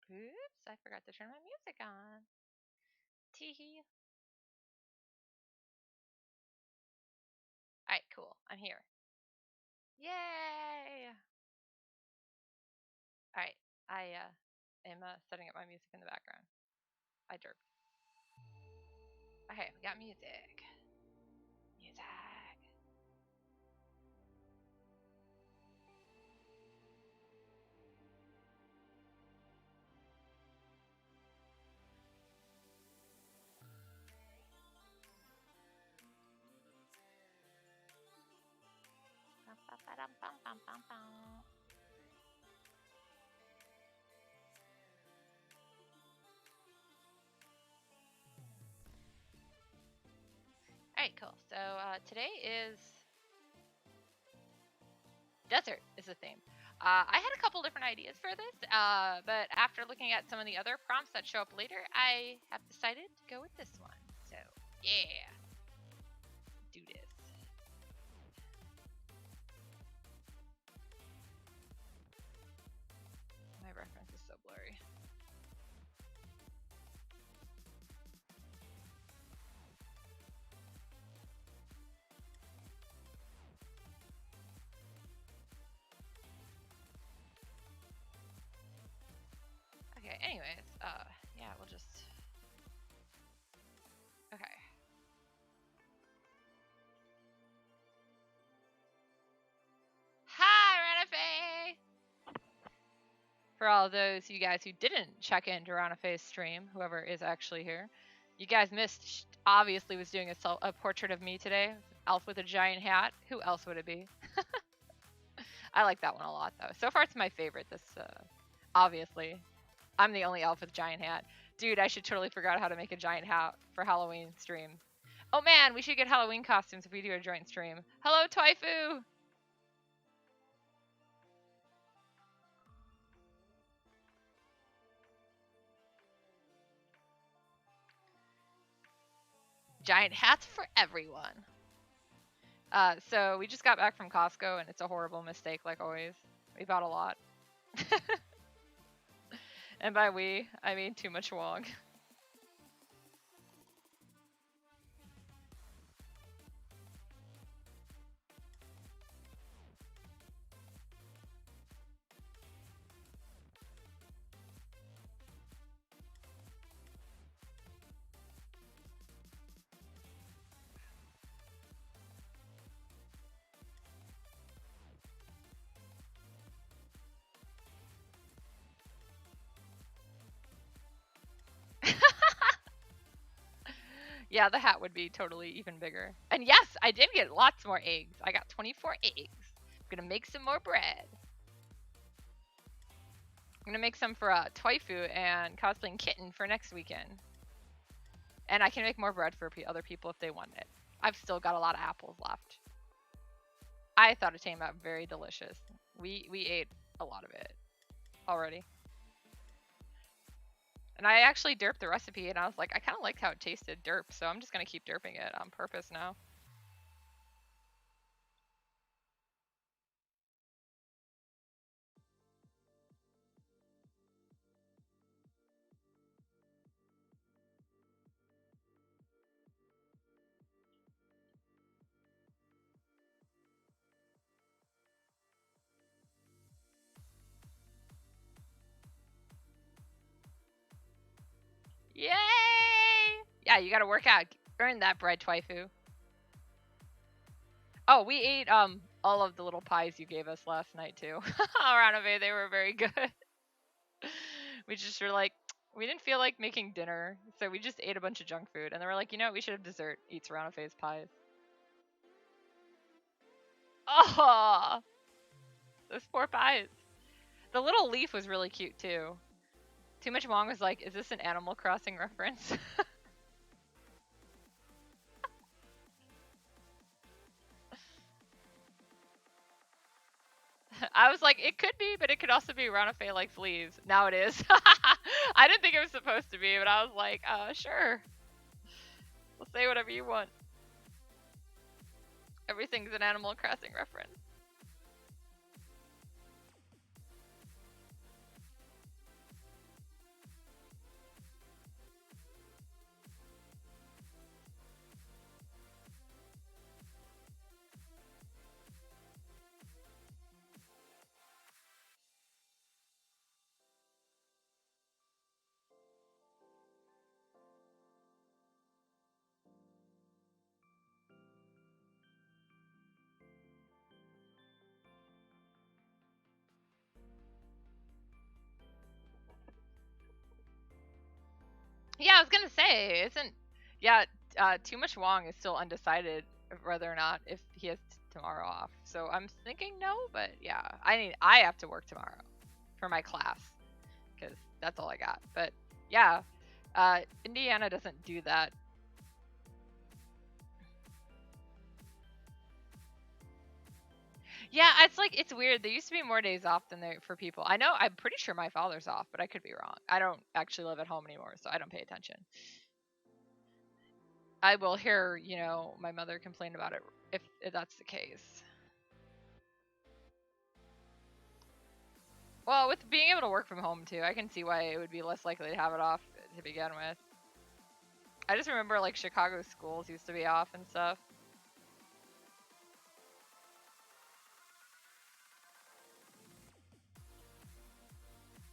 Oops, I forgot to turn my music on. Teehee. Alright, cool. I'm here. Yay! Alright, I am setting up my music in the background. I derped. Okay, we got music. Music. Alright, cool. So today is desert is the theme. I had a couple different ideas for this, but after looking at some of the other prompts that show up later, I have decided to go with this one. So, yeah. Do this. My reference is so blurry. Okay, anyways, yeah, we'll just... Okay. Hi, Ranafe! For all those of you guys who didn't check in to Ranafe's stream, whoever is actually here, you guys missed, obviously was doing a portrait of me today. Elf with a giant hat. Who else would it be? I like that one a lot, though. So far, it's my favorite. This, obviously. I'm the only elf with giant hat. Dude, I should totally figure out how to make a giant hat for Halloween stream. Oh man, we should get Halloween costumes if we do a joint stream. Hello, Twaifu! Giant hats for everyone. So we just got back from Costco, and it's a horrible mistake, like always. We bought a lot. And by we, I mean too much wong. Yeah, the hat would be totally even bigger. And yes, I did get lots more eggs. I got 24 eggs. I'm gonna make some more bread. I'm gonna make some for Twaifu and cosplaying Kitten for next weekend. And I can make more bread for other people if they want it. I've still got a lot of apples left. I thought it came out very delicious. We ate a lot of it already. And I actually derped the recipe, and I was like, I kind of liked how it tasted derp, so I'm just going to keep derping it on purpose now. Yay! Yeah, you gotta work out. Earn that bread, Twaifu. Oh, we ate all of the little pies you gave us last night too. Around they were very good. We just were like, we didn't feel like making dinner, so we just ate a bunch of junk food, and then we're like, you know what, we should have dessert. Eats Ranafe's pies. Oh, those poor pies. The little leaf was really cute too. Too Much Wong was like, is this an Animal Crossing reference? I was like, it could be, but it could also be Ranafe likes leaves. Now it is. I didn't think it was supposed to be, but I was like, sure. We'll say whatever you want. Everything's an Animal Crossing reference. Yeah, I was gonna say, isn't yeah, Too Much Wong is still undecided whether or not if he has tomorrow off. So I'm thinking no, but yeah, I have to work tomorrow for my class because that's all I got. But yeah, Indiana doesn't do that. Yeah, it's like it's weird. There used to be more days off than there for people. I know. I'm pretty sure my father's off, but I could be wrong. I don't actually live at home anymore, so I don't pay attention. I will hear, my mother complain about it if that's the case. Well, with being able to work from home too, I can see why it would be less likely to have it off to begin with. I just remember like Chicago schools used to be off and stuff.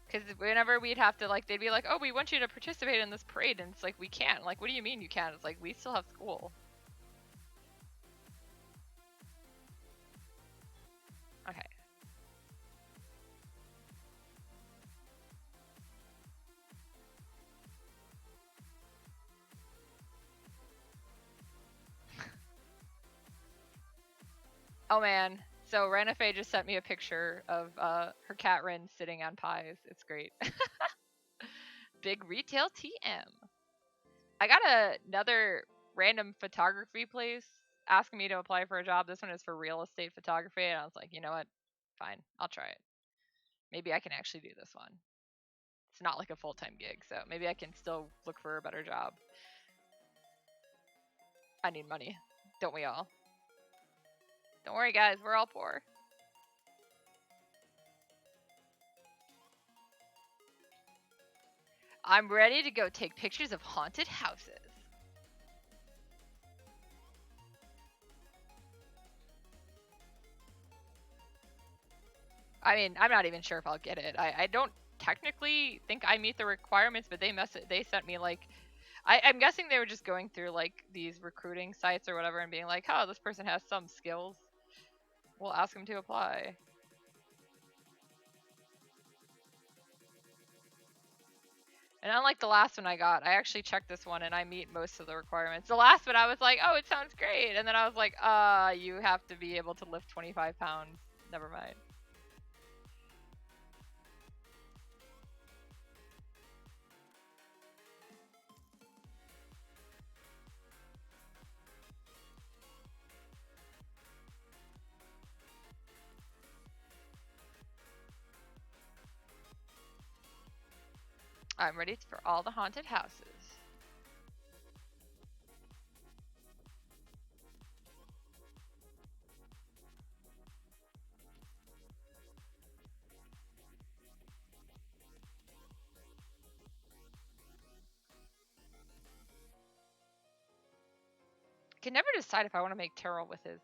Because whenever we'd have to they'd be like, "Oh, we want you to participate in this parade," and it's like we can't. Like, what do you mean you can't? It's like we still have school. Okay. Oh man. So Ranafe just sent me a picture of her cat Rin sitting on pies. It's great. Big retail TM. I got another random photography place asking me to apply for a job. This one is for real estate photography, and I was like, you know what? Fine, I'll try it. Maybe I can actually do this one. It's not like a full-time gig, so maybe I can still look for a better job. I need money. Don't we all? Don't worry, guys. We're all poor. I'm ready to go take pictures of haunted houses. I mean, I'm not even sure if I'll get it. I don't technically think I meet the requirements, but they sent me I'm guessing they were just going through these recruiting sites or whatever and being like, oh, this person has some skills. We'll ask them to apply. And unlike the last one I got, I actually checked this one and I meet most of the requirements. The last one I was like, oh, it sounds great. And then I was like, you have to be able to lift 25 pounds. Never mind. I'm ready for all the haunted houses. Can never decide if I want to make Tural with his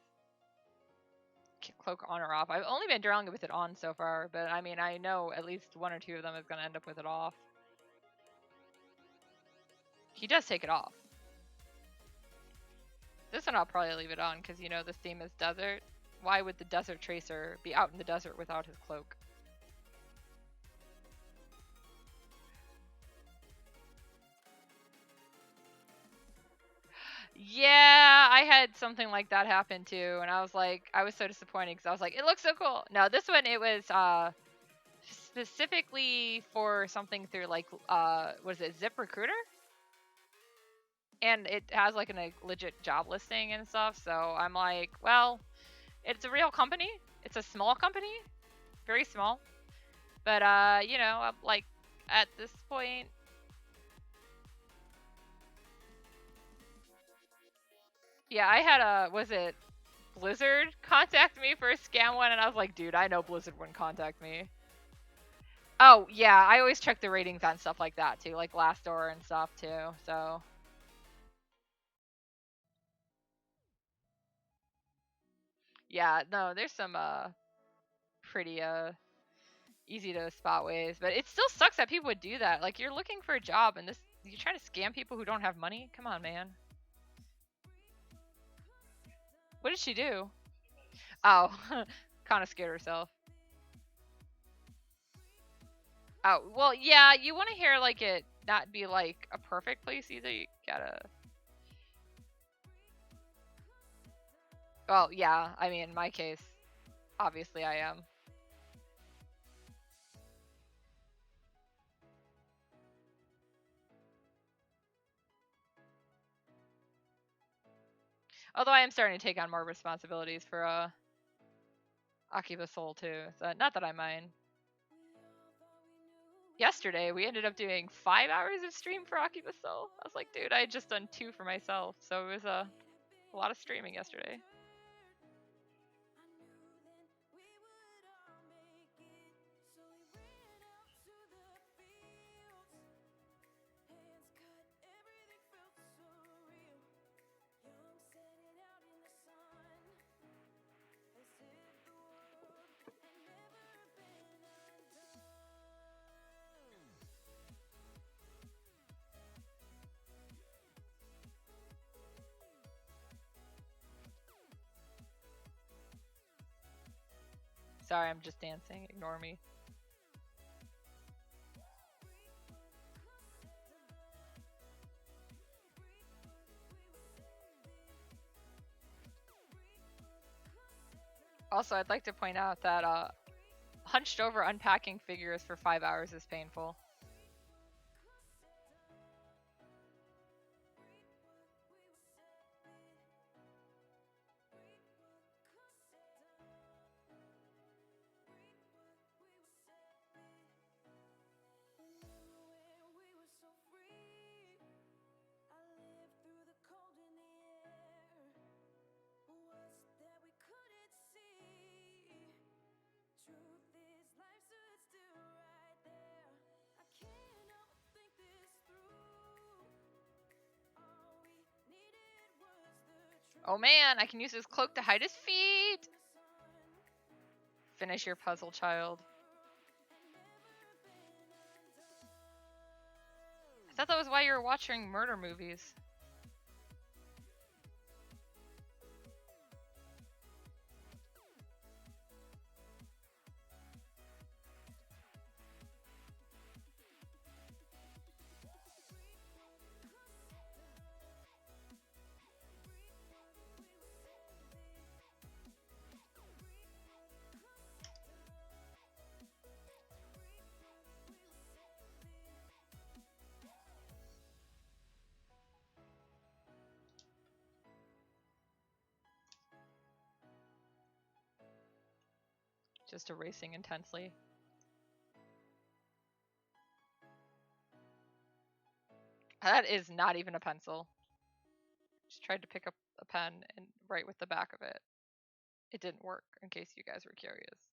cloak on or off. I've only been drawing with it on so far, but I mean, I know at least one or two of them is going to end up with it off. He does take it off. This one I'll probably leave it on because this theme is desert. Why would the desert tracer be out in the desert without his cloak? Yeah, I had something like that happen too, and I was so disappointed because I was like, it looks so cool. No, this one it was specifically for something through was it ZipRecruiter? And it has a legit job listing and stuff. So I'm like, well, it's a real company. It's a small company, very small. But I'm at this point. Yeah, I had was it Blizzard contact me for a scam one, and I was like, dude, I know Blizzard wouldn't contact me. Oh yeah, I always check the ratings on stuff like that too, like Glassdoor and stuff too. So. Yeah, no, there's some pretty easy to spot ways, but it still sucks that people would do that. Like you're looking for a job and you're trying to scam people who don't have money? Come on, man. What did she do? Oh, kind of scared herself. Oh, well, yeah, you want to hear not be like a perfect place either. You gotta. Well, yeah. I mean, in my case, obviously I am. Although I am starting to take on more responsibilities for Akiba Soul too. So not that I mind. Yesterday we ended up doing 5 hours of stream for Akiba Soul. I was like, dude, I had just done 2 for myself, so it was a lot of streaming yesterday. Sorry, I'm just dancing. Ignore me. Also, I'd like to point out that hunched over unpacking figures for 5 hours is painful. Oh man, I can use his cloak to hide his feet! Finish your puzzle, child. I thought that was why you were watching murder movies. Just erasing intensely. That is not even a pencil. Just tried to pick up a pen and write with the back of it. It didn't work, in case you guys were curious.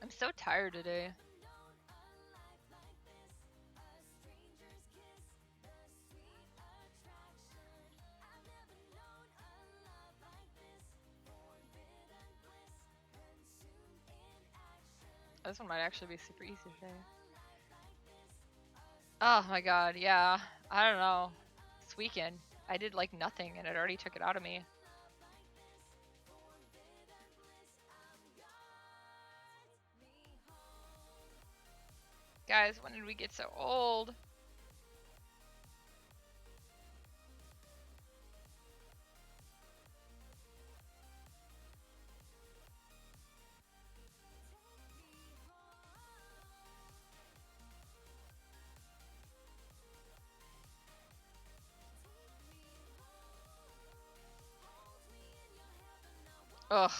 I'm so tired today. This one might actually be super easy today. Oh my god, yeah. I don't know. This weekend, I did like nothing and it already took it out of me. Guys, when did we get so old? Ugh.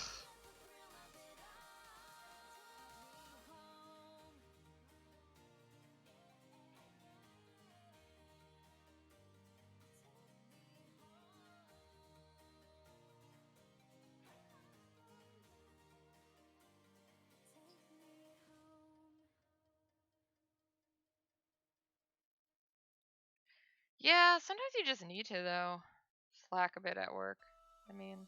Yeah, sometimes you just need to, though. Slack a bit at work. I mean...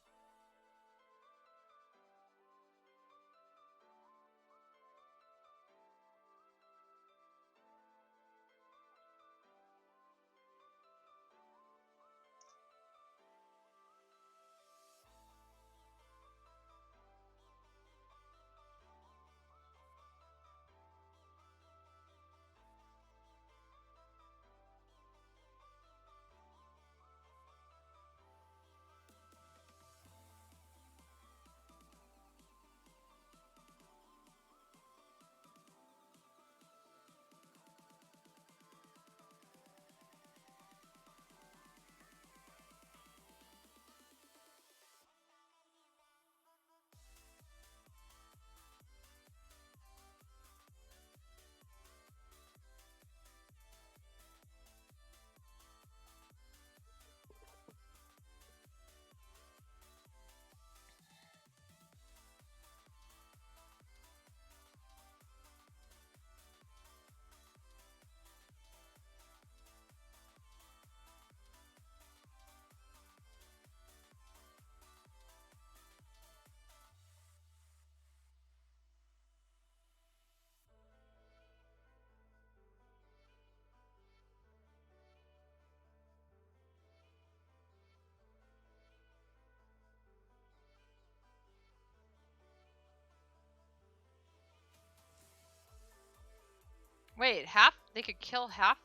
Wait, they could kill half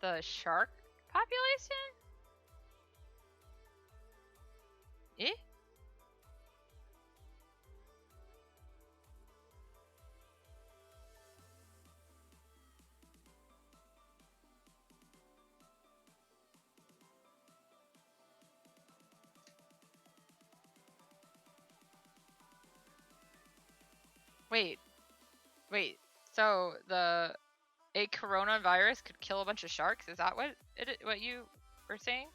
the shark population? Eh? Wait. So a coronavirus could kill a bunch of sharks? Is that what you were saying?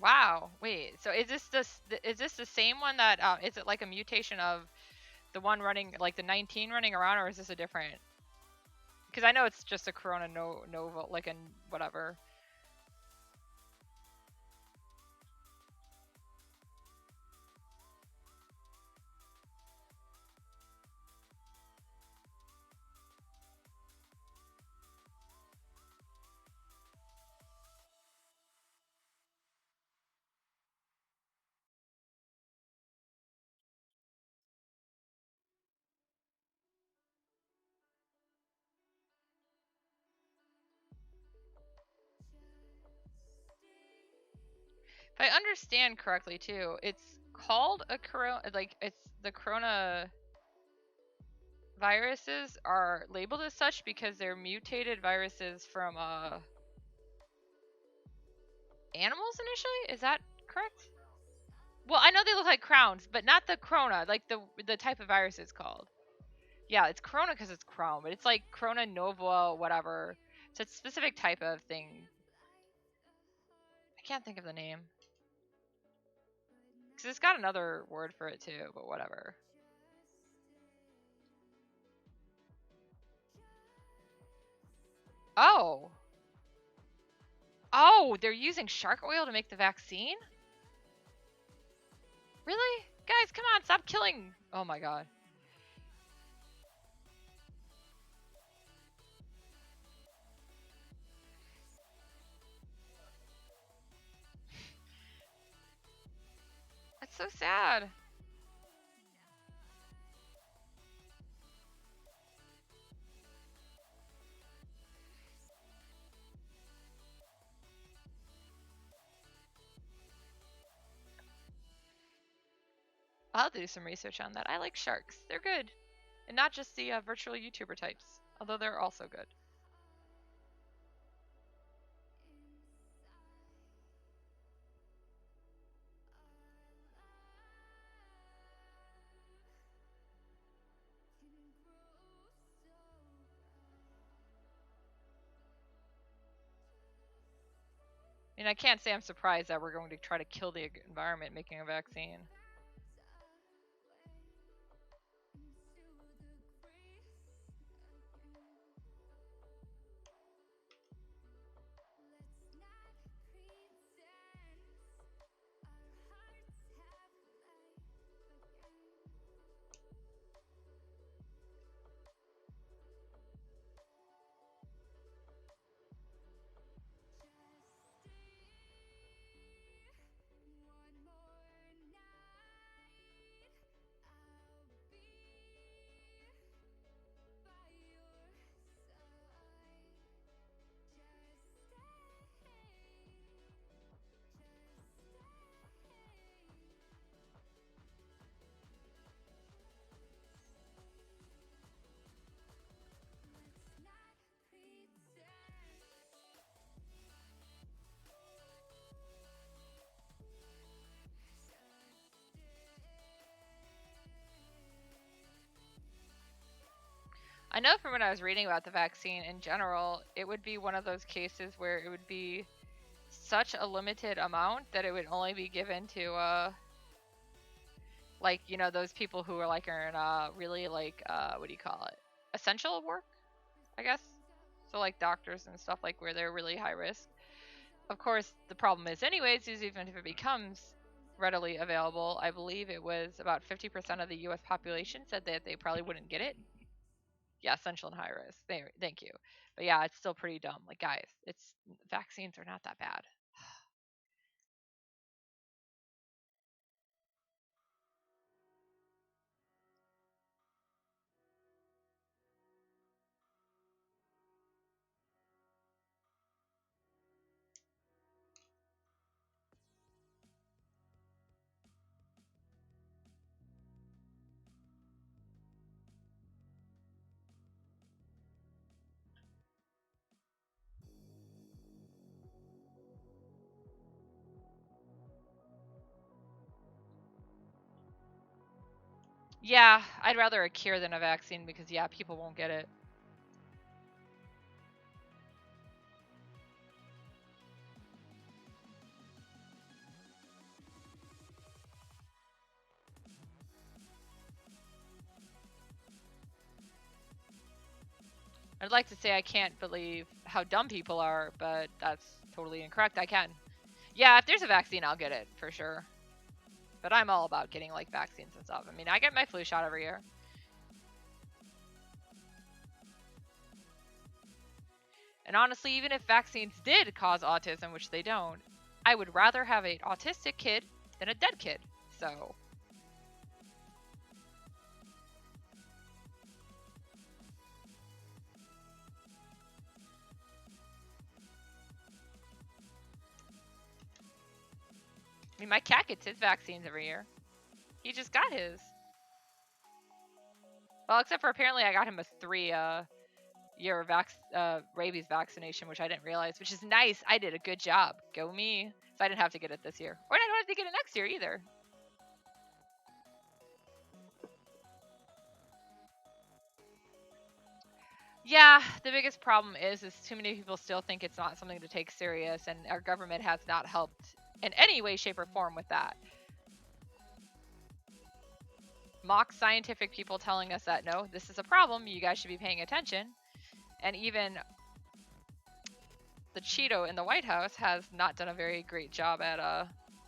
Wow. Wait. So is this the same one that is it like a mutation of the one running like the 19 running around, or is this a different? Because I know it's just a corona nova like a whatever. If I understand correctly too, it's called a corona, like it's the corona viruses are labeled as such because they're mutated viruses from animals initially. Is that correct? Well, I know they look like crowns, but not the corona, like the type of virus it's called. Yeah, it's Corona because it's Chrome, but it's like Corona Nova, whatever. It's a specific type of thing. I can't think of the name. Because it's got another word for it too, but whatever. Oh. Oh, they're using shark oil to make the vaccine? Really? Guys, come on, stop killing. Oh my god. That's so sad. I'll have to do some research on that. I like sharks. They're good. And not just the virtual YouTuber types, although they're also good. I mean, I can't say I'm surprised that we're going to try to kill the environment making a vaccine. I know from when I was reading about the vaccine in general, it would be one of those cases where it would be such a limited amount that it would only be given to like, you know, those people who are like in really like what do you call it? Essential work, I guess. So like doctors and stuff, like where they're really high risk. Of course, the problem is anyways, is even if it becomes readily available, I believe it was about 50% of the US population said that they probably wouldn't get it. Yeah, essential and high risk. Thank you. But yeah, it's still pretty dumb. Like, guys, it's vaccines are not that bad. Yeah, I'd rather a cure than a vaccine because yeah, people won't get it. I'd like to say I can't believe how dumb people are, but that's totally incorrect. I can. Yeah, if there's a vaccine, I'll get it for sure. But I'm all about getting like vaccines and stuff. I mean, I get my flu shot every year. And honestly, even if vaccines did cause autism, which they don't, I would rather have an autistic kid than a dead kid. So, I mean, my cat gets his vaccines every year. He just got his. Well, except for apparently I got him a 3-year rabies vaccination, which I didn't realize, which is nice. I did a good job. Go me. So I didn't have to get it this year. Or I don't have to get it next year either. Yeah, the biggest problem is too many people still think it's not something to take serious, and our government has not helped in any way, shape, or form with that. Mock scientific people telling us that no, this is a problem, you guys should be paying attention. And even the Cheeto in the White House has not done a very great job at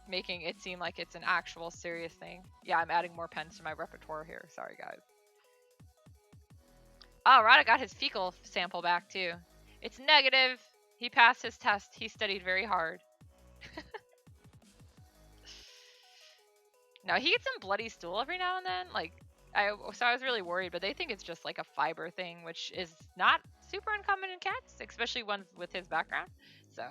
making it seem like it's an actual serious thing. Yeah, I'm adding more pens to my repertoire here. Sorry, guys. Oh, Rada got his fecal sample back, too. It's negative. He passed his test. He studied very hard. Now, he gets some bloody stool every now and then. So I was really worried, but they think it's just like a fiber thing, which is not super uncommon in cats, especially ones with his background. So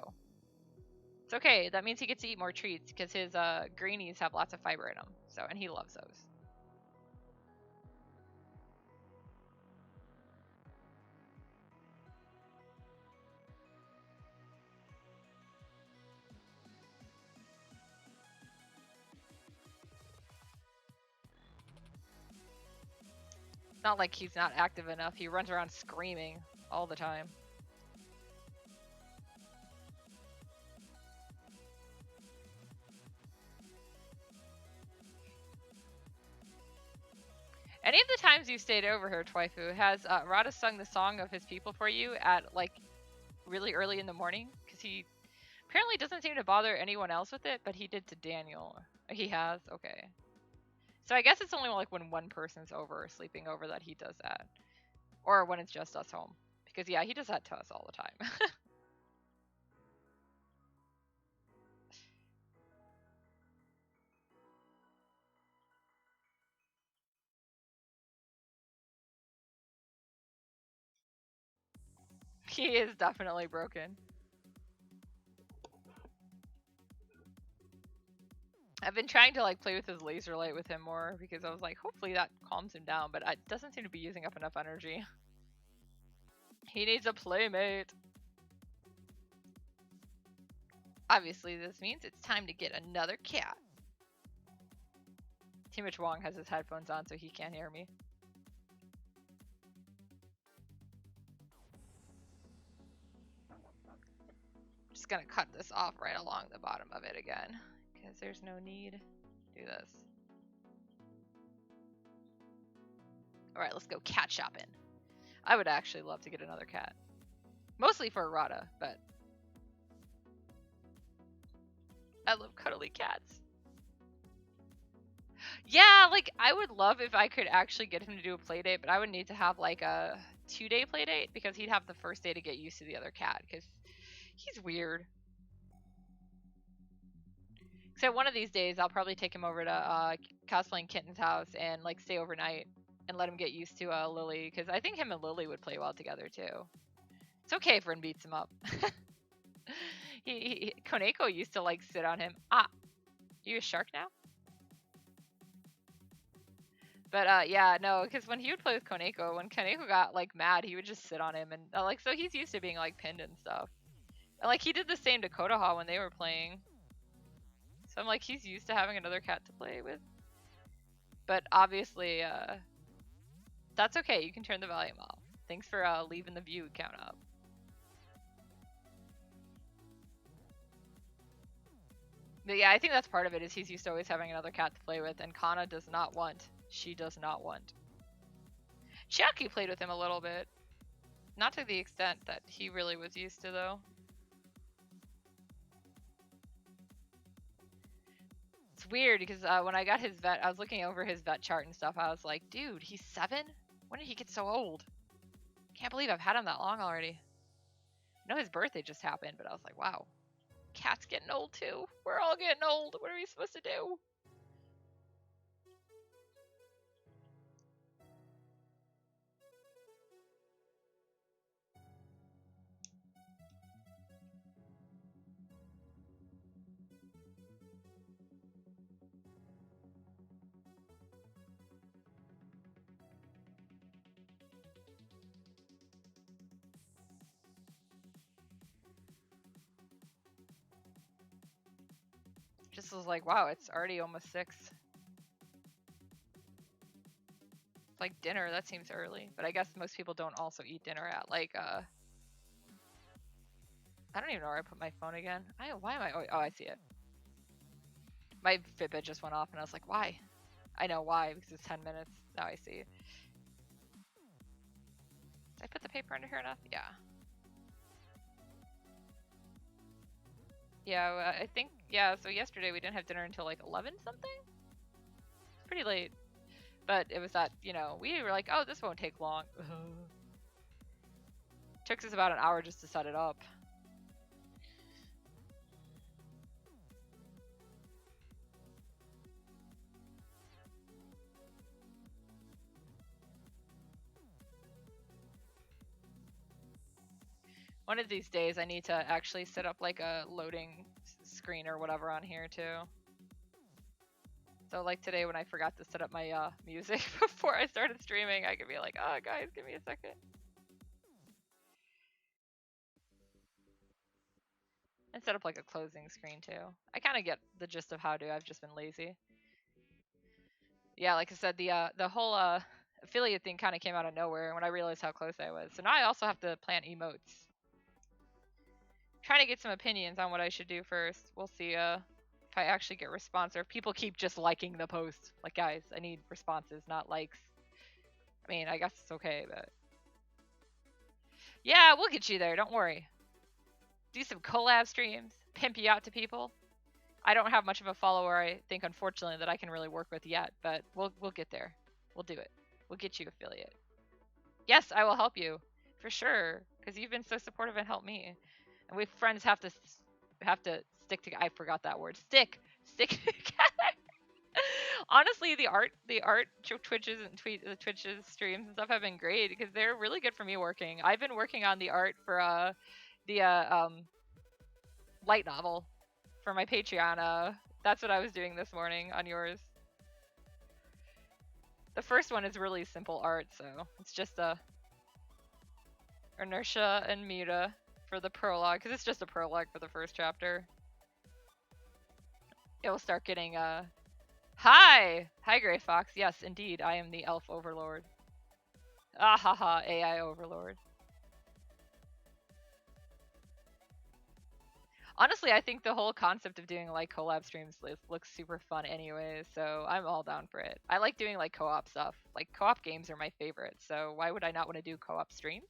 it's okay. That means he gets to eat more treats because his greenies have lots of fiber in them. So, and he loves those. It's not like he's not active enough. He runs around screaming all the time. Any of the times you stayed over here, Twyfu, has Rada sung the song of his people for you at like really early in the morning? Because he apparently doesn't seem to bother anyone else with it, but he did to Daniel. He has? Okay. So I guess it's only like when one person's over, sleeping over, that he does that. Or when it's just us home. Because yeah, he does that to us all the time. He is definitely broken. I've been trying to like play with his laser light with him more because I was like, hopefully that calms him down, but it doesn't seem to be using up enough energy. He needs a playmate. Obviously, this means it's time to get another cat. Timothy Wong has his headphones on, so he can't hear me. Just gonna cut this off right along the bottom of it again, because there's no need to do this. Alright, let's go cat shopping. I would actually love to get another cat. Mostly for Rada, but I love cuddly cats. Yeah, like, I would love if I could actually get him to do a play date, but I would need to have, like, a 2-day play date, because he'd have the first day to get used to the other cat, because he's weird. Except one of these days, I'll probably take him over to Cosplaying Kitten's house and, like, stay overnight and let him get used to Lily, because I think him and Lily would play well together, too. It's okay if Rin beats him up. Koneko used to, like, sit on him. Ah, you a shark now? But yeah, no, because when he would play with Koneko, when Koneko got like mad, he would just sit on him, and like, so he's used to being like pinned and stuff. And like, he did the same to Kotoha when they were playing. So I'm like, he's used to having another cat to play with. But obviously, that's okay. You can turn the volume off. Thanks for leaving the view count up. But yeah, I think that's part of it, is he's used to always having another cat to play with, and Kana does not want. She does not want. Chiaki played with him a little bit. Not to the extent that he really was used to, though. It's weird, because when I got his vet, I was looking over his vet chart and stuff. I was like, dude, he's 7? When did he get so old? Can't believe I've had him that long already. I know his birthday just happened, but I was like, wow. Cat's getting old, too. We're all getting old. What are we supposed to do? Just was like, wow, it's already almost 6. It's like dinner. That seems early, but I guess most people don't also eat dinner at like I don't even know where I put my phone again. Why am I? Oh, I see it. My Fitbit just went off, and I was like, why? I know why, because it's 10 minutes. Now I see. Did I put the paper under here enough? Yeah. Yeah, I think, yeah, so yesterday we didn't have dinner until like 11 something? It's pretty late. But it was that, you know, we were like, oh, this won't take long. Took us about an hour just to set it up. One of these days I need to actually set up like a loading screen or whatever on here too. So like today when I forgot to set up my music before I started streaming, I could be like, oh guys, give me a second. And set up like a closing screen too. I kind of get the gist of how to. I've just been lazy. Yeah, like I said, the whole affiliate thing kind of came out of nowhere when I realized how close I was. So now I also have to plan emotes. Trying to get some opinions on what I should do first. We'll see if I actually get response or if people keep just liking the post. Like, guys, I need responses, not likes. I mean, I guess it's okay, but yeah, we'll get you there. Don't worry. Do some collab streams, pimp you out to people. I don't have much of a follower, I think, unfortunately, that I can really work with yet, but we'll get there. We'll do it. We'll get you affiliate. Yes, I will help you for sure, because you've been so supportive and helped me. And we friends have to stick together. I forgot that word. Stick together. Honestly, the art Twitches and the Twitches streams and stuff have been great because they're really good for me working. I've been working on the art for the light novel for my Patreon. That's what I was doing this morning on yours. The first one is really simple art, so it's just Inertia and Muta for the prologue, because it's just a prologue for the first chapter. It will start getting Hi, Gray Fox. Yes, indeed, I am the elf overlord. Ah ha ha, AI overlord. Honestly, I think the whole concept of doing like collab streams looks super fun anyway, so I'm all down for it. I like doing like co-op stuff. Like co-op games are my favorite, so why would I not want to do co-op streams?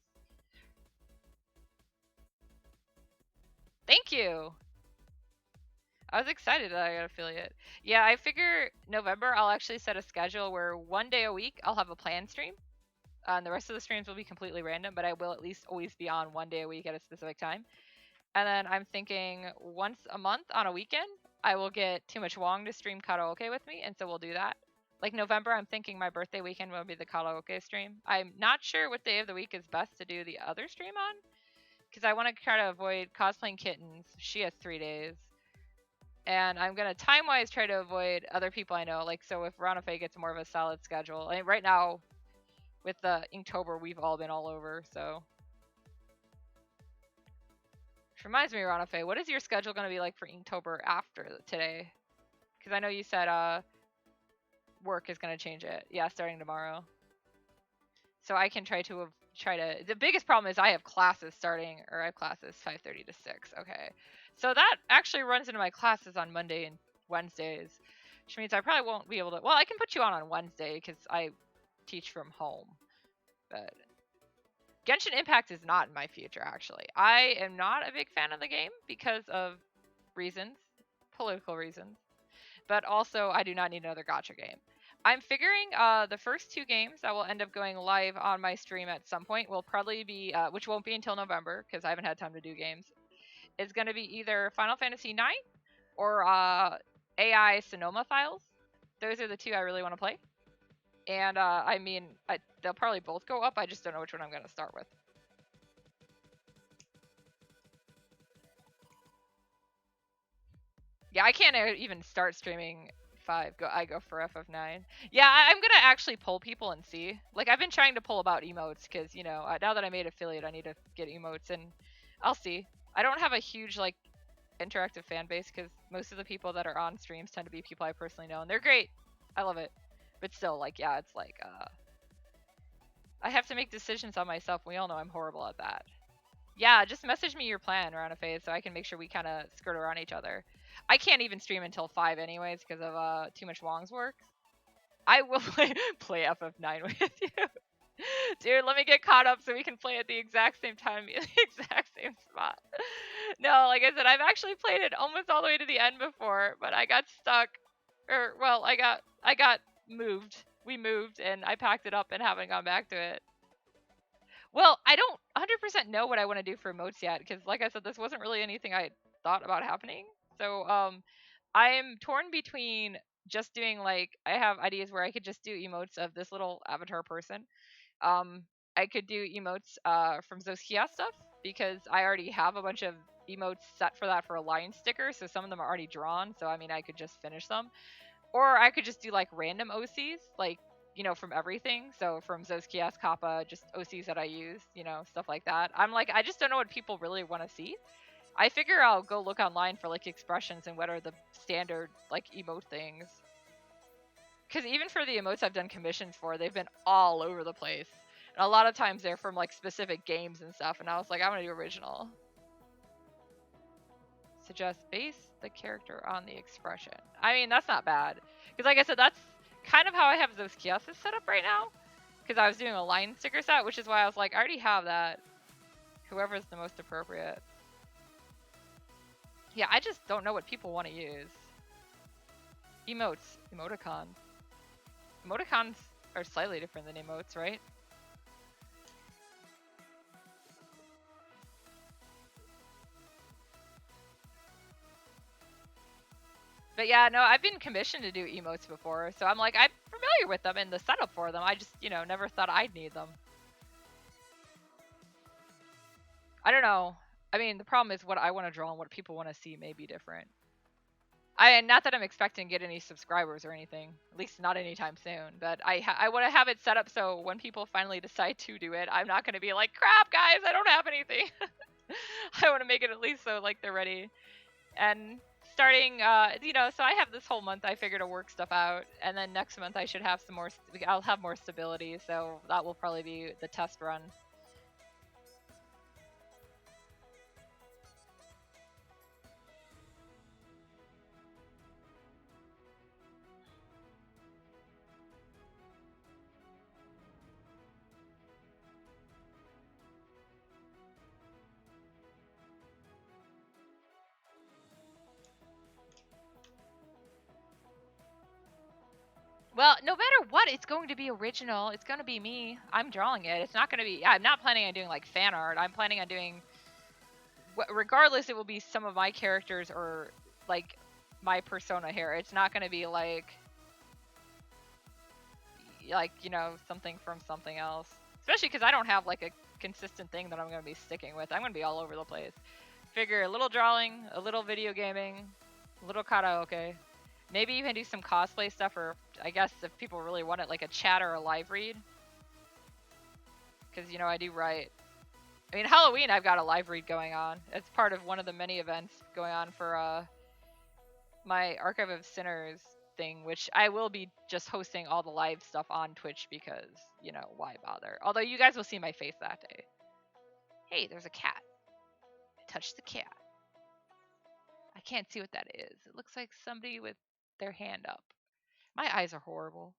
Thank you. I was excited that I got affiliate. Yeah, I figure November I'll actually set a schedule where one day a week I'll have a planned stream. And the rest of the streams will be completely random, but I will at least always be on one day a week at a specific time. And then I'm thinking once a month on a weekend, I will get Too Much Wong to stream karaoke with me, and so we'll do that. Like November, I'm thinking my birthday weekend will be the karaoke stream. I'm not sure what day of the week is best to do the other stream on, because I want to try to avoid cosplaying kittens. She has 3 days. And I'm going to time-wise try to avoid other people I know. Like, so if Ranafe gets more of a solid schedule. I mean, right now, with the Inktober, we've all been all over, so. Which reminds me, Ranafe, what is your schedule going to be like for Inktober after today? Because I know you said work is going to change it. Yeah, starting tomorrow. So I can try to the biggest problem is I have classes starting, or I have classes 5:30 to 6. Okay. So that actually runs into my classes on Monday and Wednesdays, which means I probably won't be able to, well, I can put you on Wednesday because I teach from home, but Genshin Impact is not in my future, actually. I am not a big fan of the game because of reasons, political reasons, but also I do not need another gacha game. I'm figuring the first 2 games that will end up going live on my stream at some point will probably be, which won't be until November because I haven't had time to do games, is going to be either Final Fantasy IX or AI Sonoma Files. Those are the 2 I really want to play. And I mean, they'll probably both go up. I just don't know which one I'm going to start with. Yeah, I can't even start streaming 5. I go for FF9. Yeah, I'm going to actually poll people and see. Like, I've been trying to poll about emotes because, you know, now that I made affiliate, I need to get emotes, and I'll see. I don't have a huge, like, interactive fan base because most of the people that are on streams tend to be people I personally know, and they're great. I love it. But still, like, yeah, it's like, I have to make decisions on myself. We all know I'm horrible at that. Yeah, just message me your plan around a phase so I can make sure we kind of skirt around each other. I can't even stream until 5 anyways because of too much Wong's work. I will play FF9 with you. Dude, let me get caught up so we can play at the exact same time, the exact same spot. No, like I said, I've actually played it almost all the way to the end before, but I got stuck. Or, well, I got moved. We moved, and I packed it up and haven't gone back to it. Well, I don't 100% know what I want to do for emotes yet, because like I said, this wasn't really anything I thought about happening. So, I'm torn between just doing like I have ideas where I could just do emotes of this little avatar person. Um, I could do emotes from Zoskia stuff because I already have a bunch of emotes set for that for a line sticker, so some of them are already drawn. So I mean, I could just finish them, or I could just do like random OCs, like from everything. So from Zoskia, Kappa, just OCs that I use, stuff like that. I'm like, I just don't know what people really want to see. I figure I'll go look online for like expressions and what are the standard like emote things. Because even for the emotes I've done commissions for, they've been all over the place. And a lot of times they're from like specific games and stuff. And I was like, I want to do original. Suggest base the character on the expression. I mean, that's not bad. Because like I said, that's kind of how I have those kiosks set up right now. Because I was doing a line sticker set, which is why I was like, I already have that. Whoever's the most appropriate. Yeah, I just don't know what people want to use. Emotes. Emoticons. Emoticons are slightly different than emotes, right? But yeah, no, I've been commissioned to do emotes before, so I'm like, I'm familiar with them and the setup for them. I just, never thought I'd need them. I don't know. I mean, the problem is what I want to draw and what people want to see may be different. Not that I'm expecting to get any subscribers or anything, at least not anytime soon. But I want to have it set up so when people finally decide to do it, I'm not going to be like, crap, guys, I don't have anything. I want to make it at least so like they're ready. And starting, so I have this whole month I figure to work stuff out, and then next month I should have some more. I'll have more stability, so that will probably be the test run. Well, no matter what, it's going to be original. It's going to be me. I'm drawing it. It's not going to be. Yeah, I'm not planning on doing like fan art. I'm planning on doing. Regardless, it will be some of my characters or like my persona here. It's not going to be like something from something else. Especially because I don't have like a consistent thing that I'm going to be sticking with. I'm going to be all over the place. Figure a little drawing, a little video gaming, a little karaoke. Maybe you can do some cosplay stuff, or I guess if people really want it, like a chat or a live read. Because, I do write. I mean, Halloween, I've got a live read going on. It's part of one of the many events going on for my Archive of Sinners thing, which I will be just hosting all the live stuff on Twitch because, why bother? Although you guys will see my face that day. Hey, there's a cat. I touched the cat. I can't see what that is. It looks like somebody with their hand up. My eyes are horrible.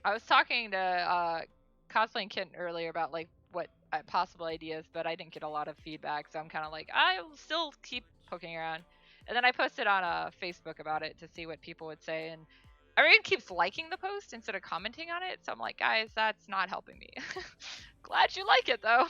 I was talking to Cosplaying Kitten earlier about like what possible ideas, but I didn't get a lot of feedback, so I'm kind of like, I'll still keep poking around. And then I posted on Facebook about it to see what people would say, and everyone keeps liking the post instead of commenting on it, so I'm like, guys, that's not helping me. Glad you like it though.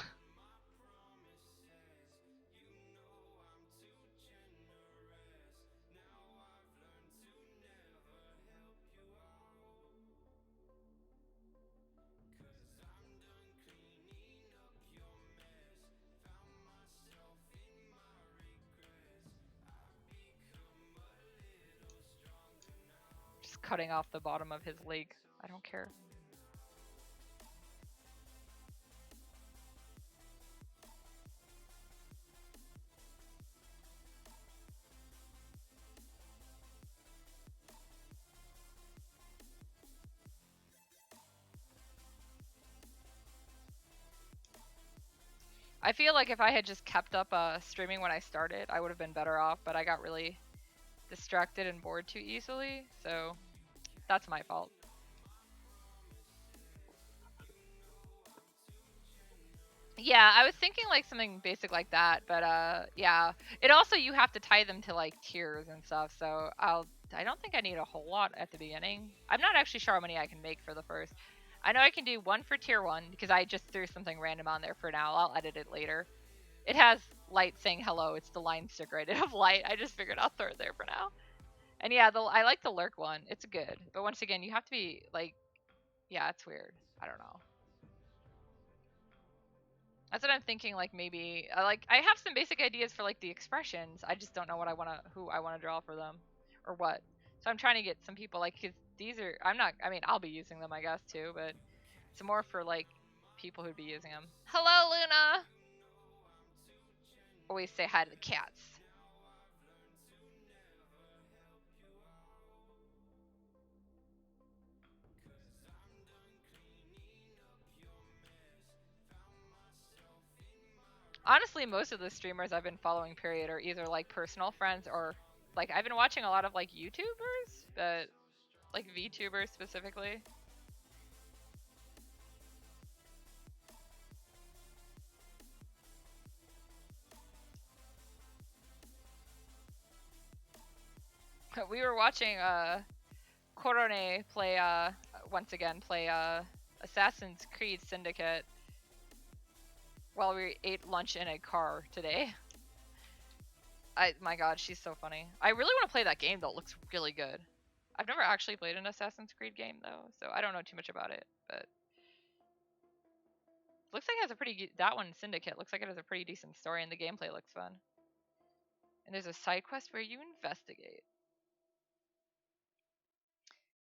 Just cutting off the bottom of his leg. I don't care. I feel like if I had just kept up streaming when I started, I would have been better off, but I got really distracted and bored too easily, so that's my fault. Yeah, I was thinking like something basic like that, but yeah. It also, you have to tie them to like tiers and stuff, so I don't think I need a whole lot at the beginning. I'm not actually sure how many I can make for the first. I know I can do one for tier 1 because I just threw something random on there for now. I'll edit it later. It has light saying hello. It's the line sticker I did of light. I just figured I'll throw it there for now. And yeah, I like the lurk one. It's good. But once again, you have to be like, yeah, it's weird. I don't know. That's what I'm thinking. Like maybe I have some basic ideas for like the expressions. I just don't know who I want to draw for them, or what. So I'm trying to get some people like, 'cause these are, I'm not. I mean, I'll be using them, I guess too, but it's more for like people who'd be using them. Hello, Luna. Always say hi to the cats. Honestly, most of the streamers I've been following, period, are either like personal friends or like I've been watching a lot of like YouTubers, but like VTubers specifically. We were watching Korone play once again play Assassin's Creed Syndicate while we ate lunch in a car today. My god, she's so funny. I really want to play that game though. It looks really good. I've never actually played an Assassin's Creed game though, so I don't know too much about it, but looks like it has a pretty that one Syndicate looks like it has a pretty decent story and the gameplay looks fun. And there's a side quest where you investigate.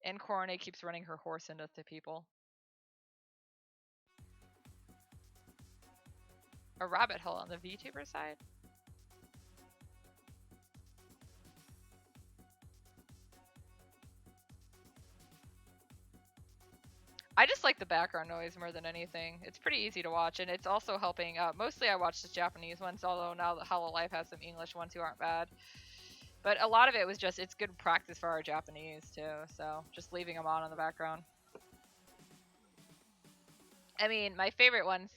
And Korone keeps running her horse into people. A rabbit hole on the VTuber side. I just like the background noise more than anything. It's pretty easy to watch, and it's also helping. Mostly I watch the Japanese ones, although now that Hololive has some English ones who aren't bad. But a lot of it was just, it's good practice for our Japanese too, so just leaving them on in the background. I mean, my favorite one,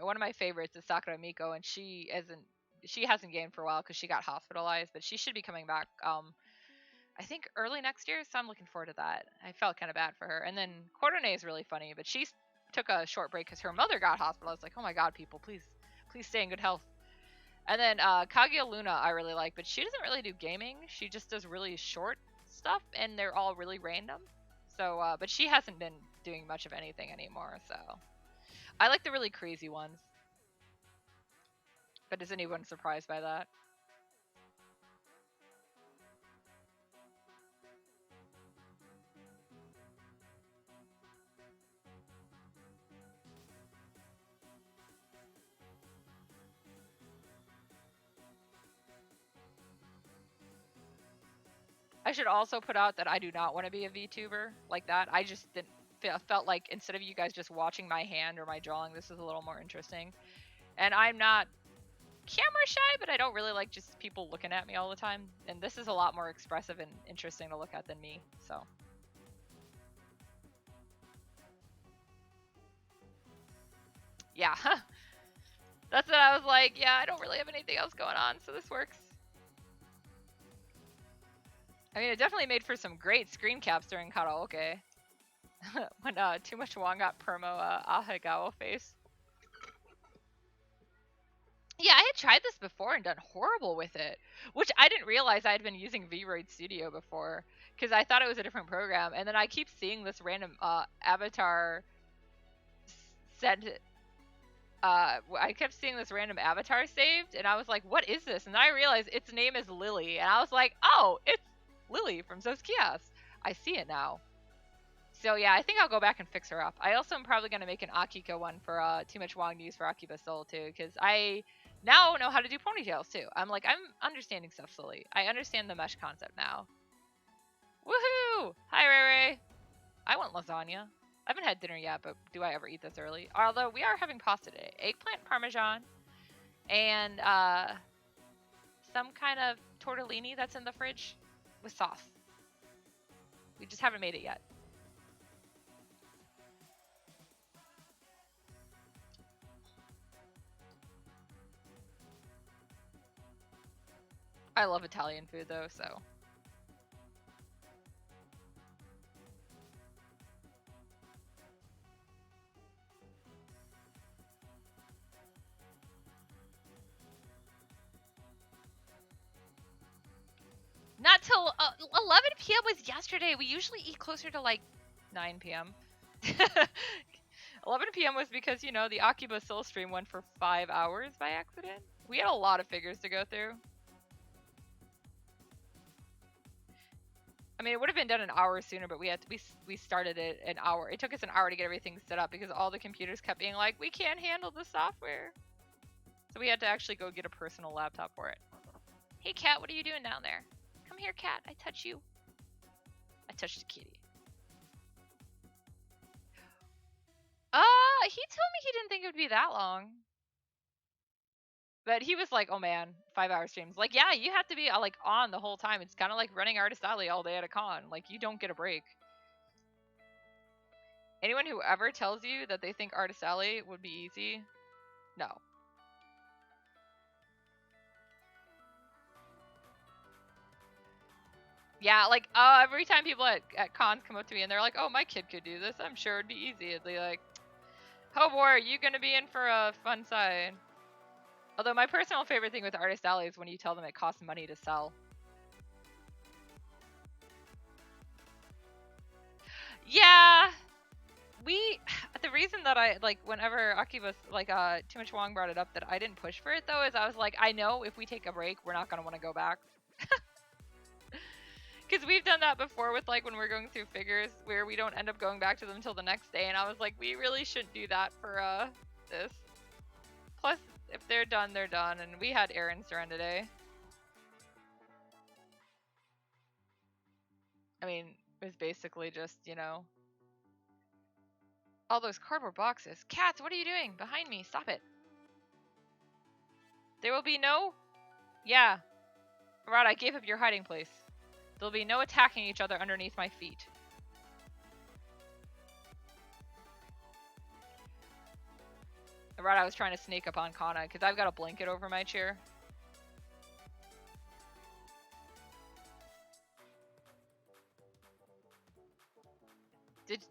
one of my favorites is Sakura Miko, and she hasn't gamed for a while because she got hospitalized, but she should be coming back I think early next year, so I'm looking forward to that. I felt kind of bad for her. And then Cordone is really funny, but she took a short break because her mother got hospitalized. Like, oh my god, people, please stay in good health. And then Kaguya Luna I really like, but she doesn't really do gaming. She just does really short stuff, and they're all really random. So, but she hasn't been doing much of anything anymore, so. I like the really crazy ones. But is anyone surprised by that? I should also put out that I do not want to be a VTuber like that. I just felt like instead of you guys just watching my hand or my drawing, this is a little more interesting. And I'm not camera shy, but I don't really like just people looking at me all the time. And this is a lot more expressive and interesting to look at than me, so. Yeah. That's what I was like, yeah, I don't really have anything else going on, so this works. I mean, it definitely made for some great screen caps during karaoke. When Too Much Wong got promo Ahagawa face. Yeah, I had tried this before and done horrible with it, which I didn't realize I had been using VRoid Studio before because I thought it was a different program, and then I keep seeing this random avatar sent. I kept seeing this random avatar saved, and I was like, "What is this?" And then I realized its name is Lily, and I was like, "Oh, it's Lily from Zoskias. I see it now." So yeah, I think I'll go back and fix her up. I also am probably gonna make an Akiko one for Too Much Wong to use for Akiba Soul too, because I now know how to do ponytails too. I'm understanding stuff slowly. I understand the mesh concept now. Woohoo! Hi Ray Ray. I want lasagna. I haven't had dinner yet, but do I ever eat this early? Although we are having pasta today. Eggplant parmesan, and some kind of tortellini that's in the fridge with sauce. We just haven't made it yet. I love Italian food though, so. Not till 11 p.m. was yesterday. We usually eat closer to like 9 p.m. 11 p.m. was because, you know, the Akiba Soul stream went for 5 hours by accident. We had a lot of figures to go through. I mean, it would have been done an hour sooner, but we started it an hour. It took us an hour to get everything set up because all the computers kept being like, we can't handle the software. So we had to actually go get a personal laptop for it. Hey, cat, what are you doing down there? Come here, cat. I touch you. I touched the kitty. He told me he didn't think it would be that long. But he was like, oh man, 5-hour streams. Like, yeah, you have to be like on the whole time. It's kind of like running Artist Alley all day at a con. Like, you don't get a break. Anyone who ever tells you that they think Artist Alley would be easy, no. Yeah, like, every time people at cons come up to me and they're like, oh, my kid could do this, I'm sure it'd be easy. And they're like, oh boy, are you gonna be in for a fun side? Although my personal favorite thing with Artist Alley is when you tell them it costs money to sell. Yeah, the reason that I, like, whenever Akiba, like, Too Much Wong brought it up that I didn't push for it, though, is I was like, I know if we take a break, we're not gonna want to go back. Because we've done that before with, like, when we're going through figures where we don't end up going back to them until the next day, and I was like, we really shouldn't do that for, this. Plus, if they're done, they're done, and we had errands to run today. I mean, it was basically just, you know, all those cardboard boxes. Cats, what are you doing? Behind me, stop it. There will be no... Yeah. Rod, I gave up your hiding place. There'll be no attacking each other underneath my feet. Rod, I was trying to sneak up on Kana, because I've got a blanket over my chair.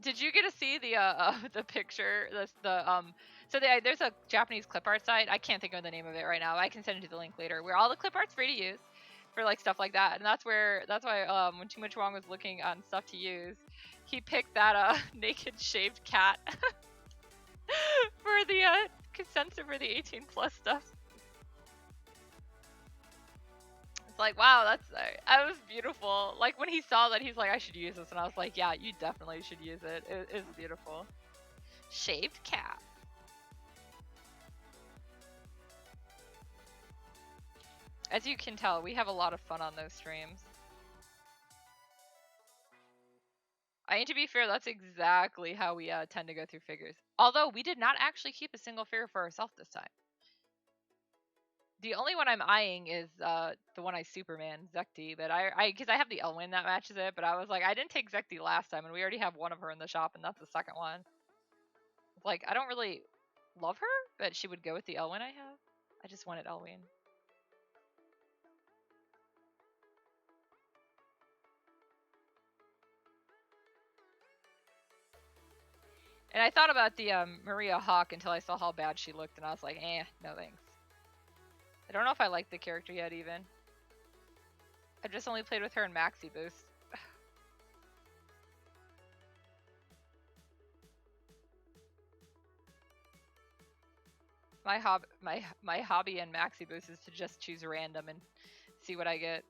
Did you get to see the picture? So there's a Japanese clip art site. I can't think of the name of it right now. I can send you the link later. Where all the clip art's free to use for like stuff like that. And that's why when Too Much Wong was looking on stuff to use, he picked that naked shaved cat for the consensor for the 18+ stuff. It's like, wow, that was beautiful. Like, when he saw that, he's like, I should use this. And I was like, yeah, you definitely should use it. It is beautiful. Shaved cat. As you can tell, we have a lot of fun on those streams. I mean, to be fair, that's exactly how we tend to go through figures. Although, we did not actually keep a single figure for ourselves this time. The only one I'm eyeing is the one I Superman, Zekti, but because I have the Elwyn that matches it, but I was like, I didn't take Zekti last time, and we already have one of her in the shop, and that's the second one. Like, I don't really love her, but she would go with the Elwyn I have. I just wanted Elwyn. And I thought about the Maria Hawk until I saw how bad she looked, and I was like, no thanks. I don't know if I like the character yet, even. I've just only played with her in Maxi Boost. My hobby in Maxi Boost is to just choose random and see what I get.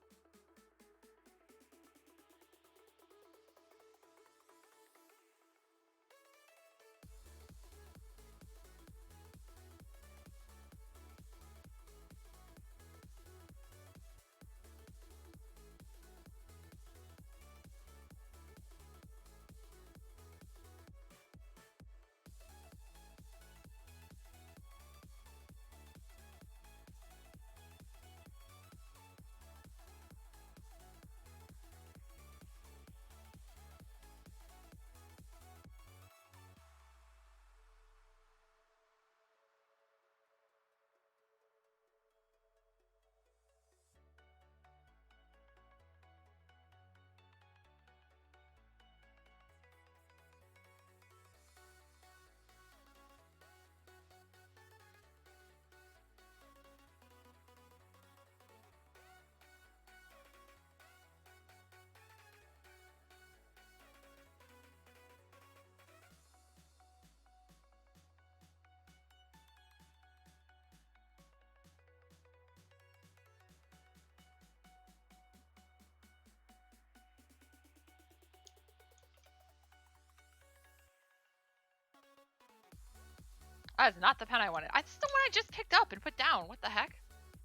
That is not the pen I wanted. It's the one I just picked up and put down. What the heck?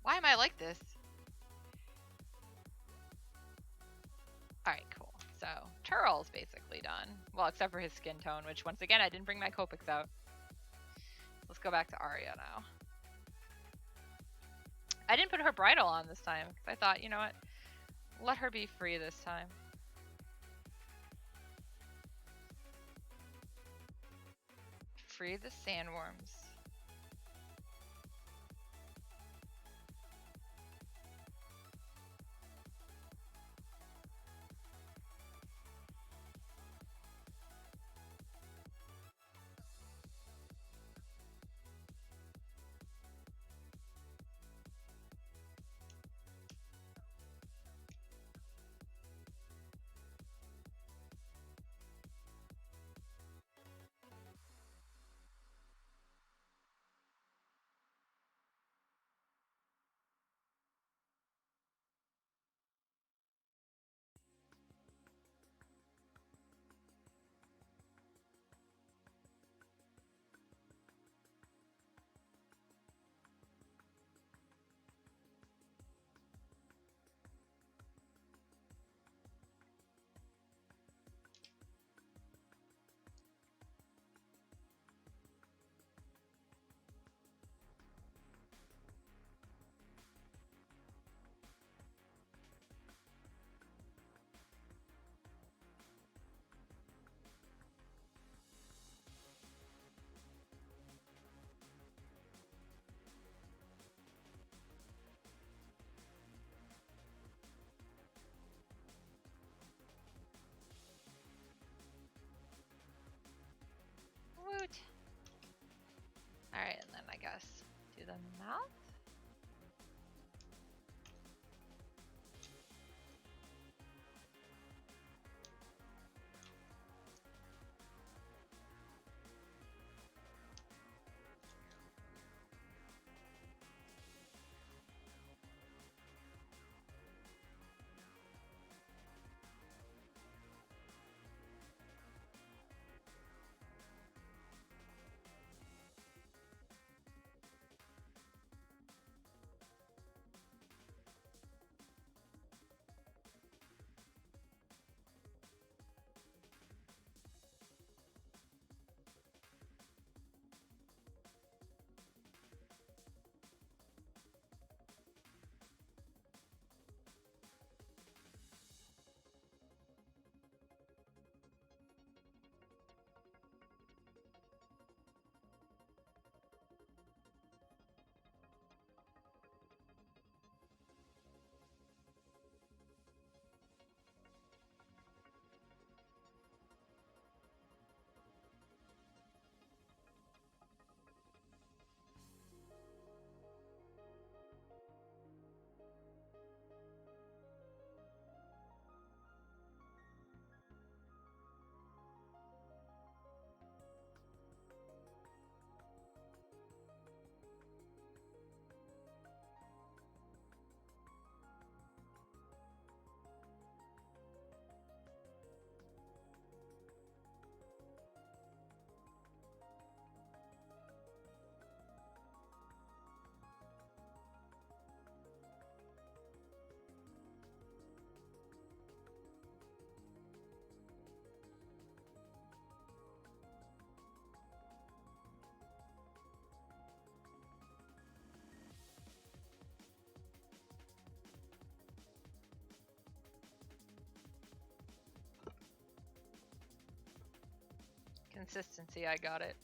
Why am I like this? Alright, cool. So, Tural's basically done. Well, except for his skin tone, which, once again, I didn't bring my Copics out. Let's go back to Aria now. I didn't put her bridle on this time, because I thought, you know what? Let her be free this time. Free the sandworms. Woot! Alright, and then I guess do the mouth. Consistency, I got it.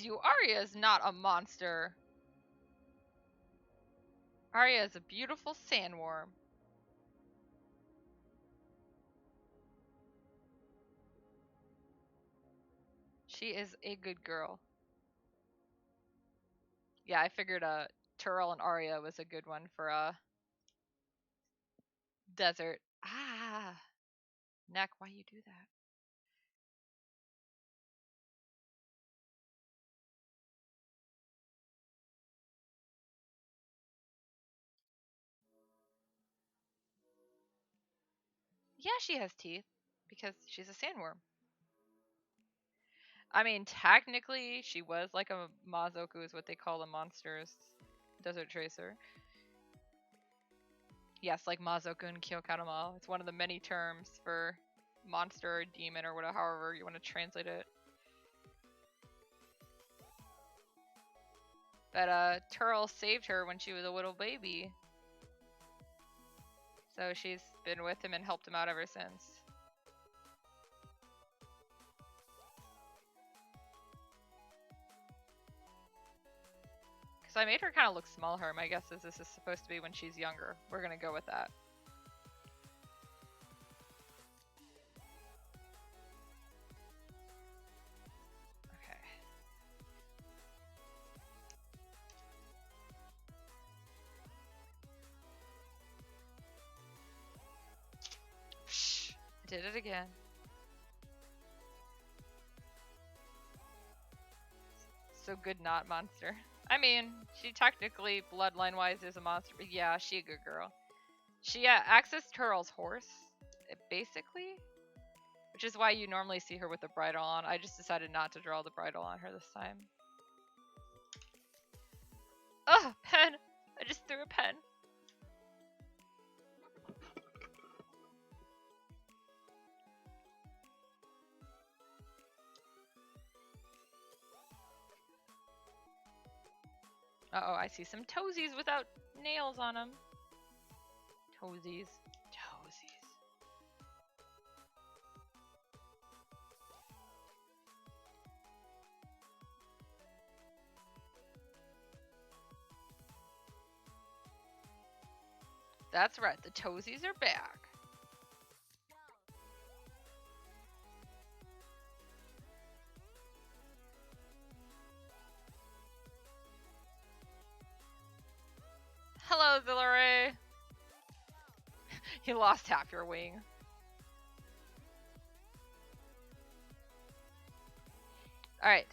you! Aria is not a monster. Aria is a beautiful sandworm. She is a good girl. Yeah, I figured Tural and Aria was a good one for desert. Ah, Neck, why you do that? Yeah, she has teeth because she's a sandworm. I mean, technically, she was like a Mazoku, is what they call the monsters. Desert Tracer. Yes, like Mazoku and Kyokarama. It's one of the many terms for monster or demon or whatever, however you want to translate it. But Tural saved her when she was a little baby. So she's been with him and helped him out ever since. Because I made her kind of look smaller. My guess is this is supposed to be when she's younger. We're going to go with that. Okay. Psh, I did it again. So good not monster. I mean, she technically, bloodline-wise, is a monster, but yeah, she a good girl. She accessed Tural's horse, basically, which is why you normally see her with the bridle on. I just decided not to draw the bridle on her this time. Ugh, pen! I just threw a pen. Uh-oh, I see some toesies without nails on them. Toesies. Toesies. That's right, the toesies are back. Hello, Zillare. You lost half your wing. Alright.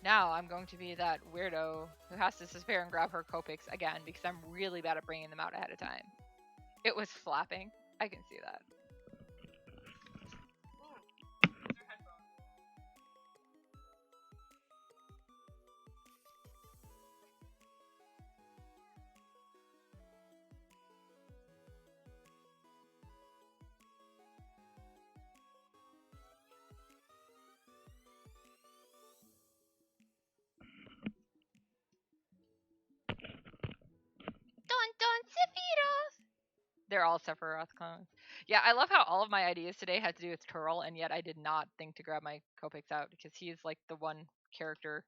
Now I'm going to be that weirdo who has to disappear and grab her Copics again because I'm really bad at bringing them out ahead of time. It was flapping. I can see that. Dun Sephiroth! They're all Sephiroth clones. Yeah, I love how all of my ideas today had to do with Tural, and yet I did not think to grab my Copics out because he's like the one character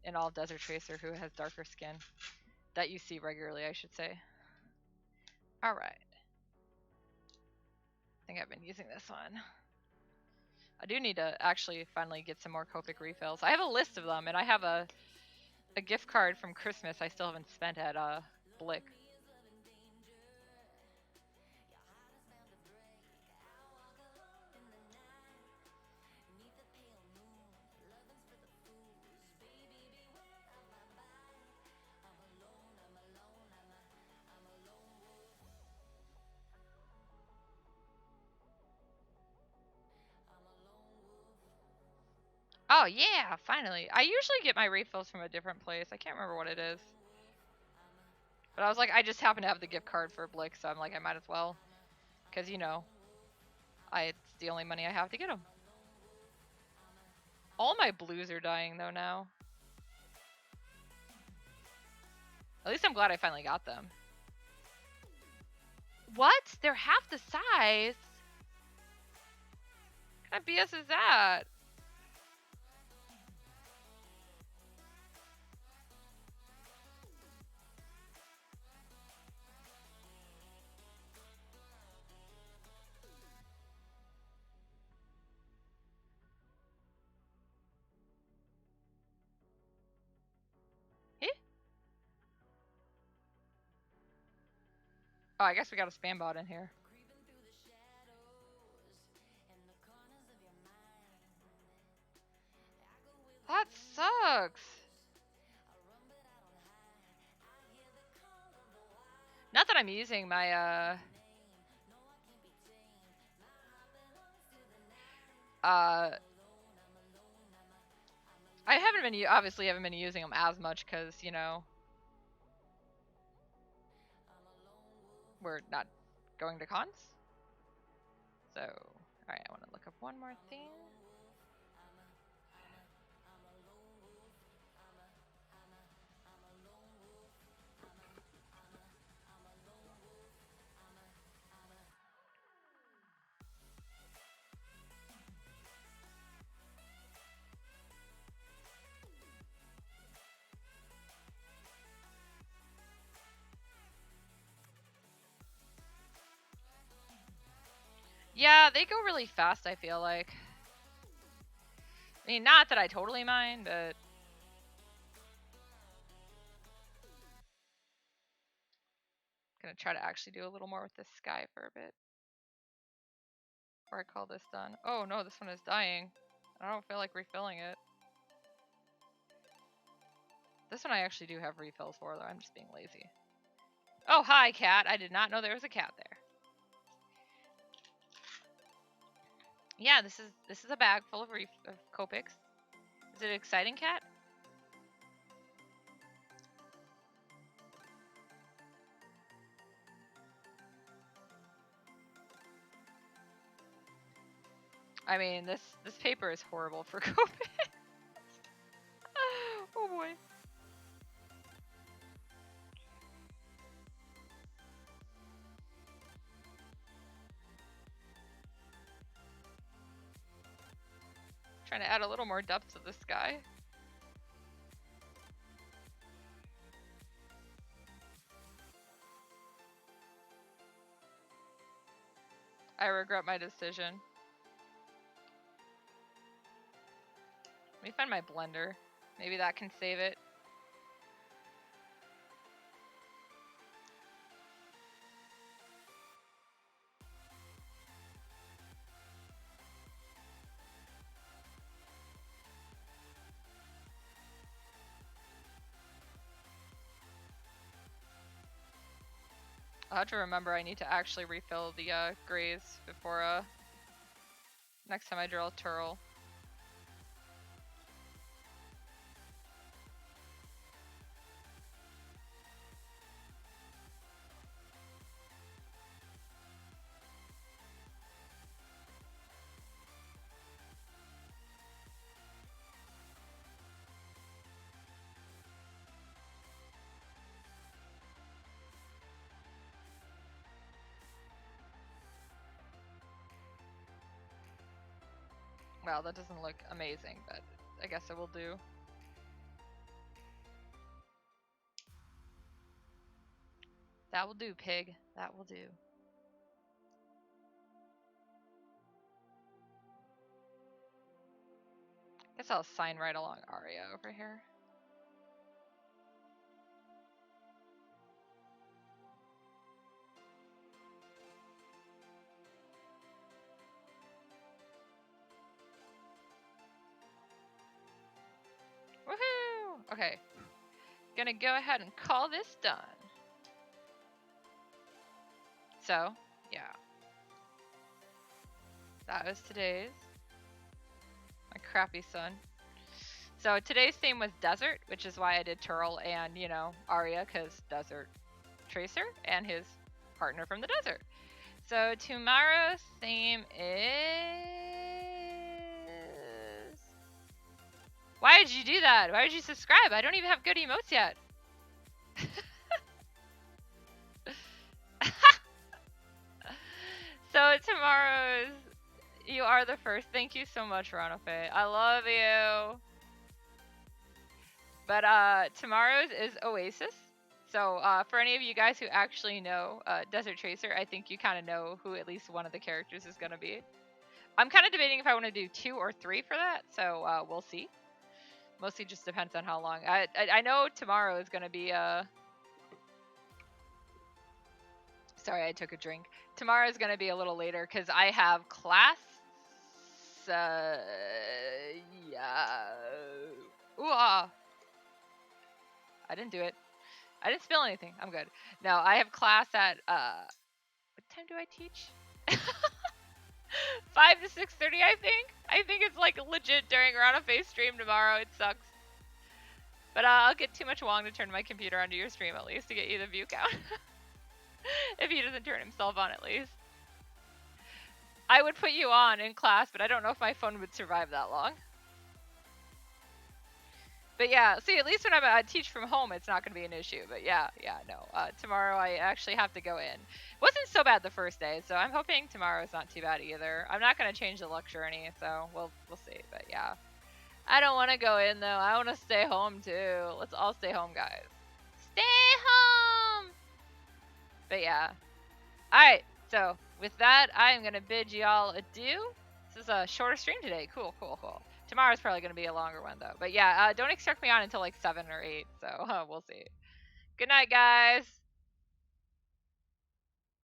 in all Desert Tracer who has darker skin. That you see regularly, I should say. Alright. I think I've been using this one. I do need to actually finally get some more Copic refills. I have a list of them, and I have a gift card from Christmas I still haven't spent at Blick. Oh yeah, finally. I usually get my refills from a different place. I can't remember what it is. But I was like, I just happen to have the gift card for Blick, so I'm like, I might as well. Because, you know, it's the only money I have to get them. All my blues are dying, though, now. At least I'm glad I finally got them. What? They're half the size? What kind of BS is that? Oh, I guess we got a spam bot in here. That sucks. Not that I'm using my I obviously haven't been using them as much because, you know, we're not going to cons. So, alright, I want to look up one more thing. Yeah, they go really fast, I feel like. I mean, not that I totally mind, but... Gonna try to actually do a little more with this sky for a bit. Before I call this done. Oh no, this one is dying. I don't feel like refilling it. This one I actually do have refills for, though. I'm just being lazy. Oh, hi, cat. I did not know there was a cat there. Yeah, this is a bag full of Copics. Is it an exciting cat? I mean, this paper is horrible for Copics. Oh boy. Trying to add a little more depth to this guy. I regret my decision. Let me find my blender. Maybe that can save it. I'll have to remember I need to actually refill the grays before next time I draw a Tural. Well, that doesn't look amazing, but I guess it will do. That will do, pig. That will do. Guess I'll sign right along Aria over here. Woohoo! Okay. Gonna go ahead and call this done. So, yeah. That was today's. My crappy son. So today's theme was desert, which is why I did Tural and, you know, Aria, because desert tracer and his partner from the desert. So tomorrow's theme is... Why did you do that? Why did you subscribe? I don't even have good emotes yet. So tomorrow's... You are the first. Thank you so much, Ronafe. I love you. But tomorrow's is Oasis. So for any of you guys who actually know Desert Tracer, I think you kind of know who at least one of the characters is going to be. I'm kind of debating if I want to do 2 or 3 for that, so we'll see. Mostly just depends on how long. I know tomorrow is going to be Sorry, I took a drink. Tomorrow's gonna be a little later because I have class. Yeah. Ooh, I didn't do it. I didn't spill anything. I'm good. No, I have class at what time do I teach? 5 to 6:30, I think. I think it's like legit during Around a Face stream tomorrow. It sucks. But I'll get too much Wong to turn my computer onto your stream at least to get you the view count. If he doesn't turn himself on at least. I would put you on in class, but I don't know if my phone would survive that long. But yeah, see, at least when I teach from home, it's not going to be an issue. But yeah, no. Tomorrow I actually have to go in. It wasn't so bad the first day, so I'm hoping tomorrow is not too bad either. I'm not going to change the lecture any, so we'll see. But yeah, I don't want to go in though. I want to stay home too. Let's all stay home, guys. Stay home. But yeah. All right. So with that, I'm going to bid y'all adieu. This is a shorter stream today. Cool. Tomorrow's probably going to be a longer one, though. But yeah, don't expect me on until like 7 or 8, so we'll see. Good night, guys.